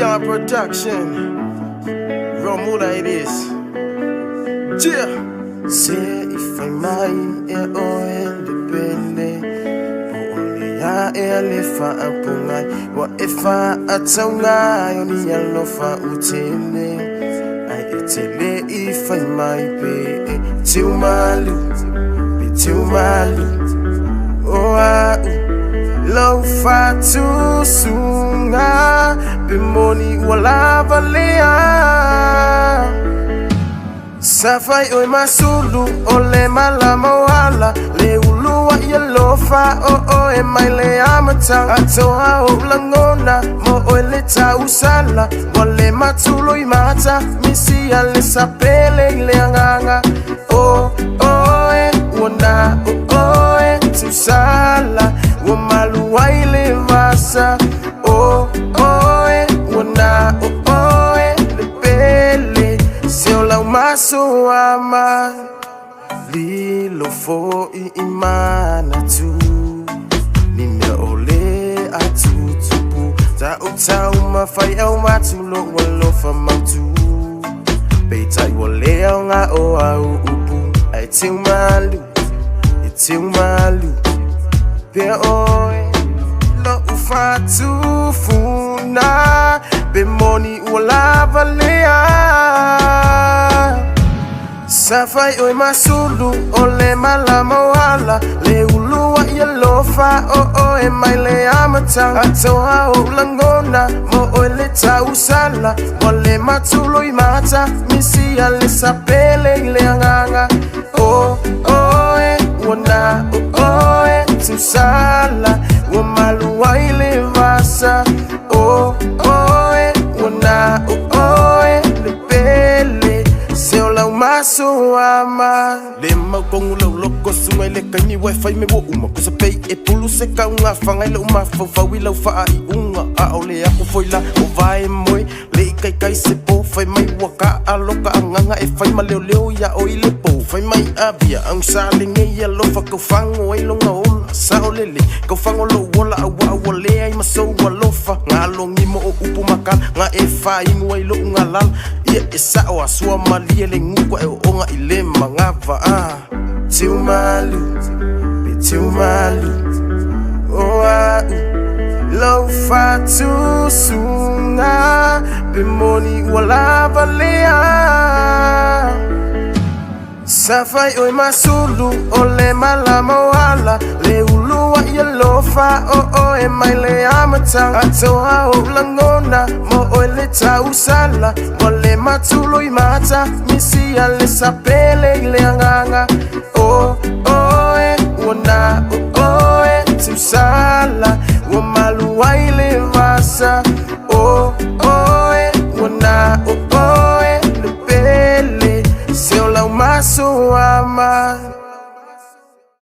VR production. Romula it is. Yeah. Say if I might independent. Only I live and pungai. What if I atonga only yellow for utile? I itile if I might be too malu. Be too malu. Oh, low fat too soon. Be money wala valea. Safai oi masulu ole malama wala le ulu wa yellow fa e mai le amata ato ha o langona mo o le ta usala wale matulo I mata misi ale sapele le anganga o e wona o e tu sala wo malu wa ile vasa o e wona o e le pele se o la maso ama lilo fo imana tu ni me ole atu tupu ta uta uma fai au matu lo walo fa matu beita I wole au nga o au upu ai tiu malu pe oi lo ufa tu funa be moni wala valea. Safai oi masulu ole malama wala le ulu wa yellow fa e mai le amata ato ha o langona mo o le ta usala wale matulo I mata misi ale sapele le anganga o e wona o e tu sala wo malu wa ile vasa o e wona o e le pele se o la maso ama le mau kongu lau loko sungai le kaini wifi me wo uma ko sa pei e pulu se ka unga fanga le uma fa wi fa I unga a ole aku foi la o vai moi le kai se po fai mai waka a loka nganga e fai ma leo ya o ile po fai mai abia ang salinge ya lo fa ko fango e longa o sa olele ko fango lo wola a wa le ai maso wa lofa ngalongi mo o upu maka nga e fai ngoi lo ngalal ia esa o asua mali le ngukwa e onga ile mangava tiu malu o low fat too soon be money wala valea. Safai oi masulu ole malama wala le ulu wa yellow fa e mai le amata ato ha o langona mo o le ta usala wale matulo I mata misi ale sapele le anganga o e wona o e tu sala wo malu wa ile vasa o e wona o e le pele se o la maso ama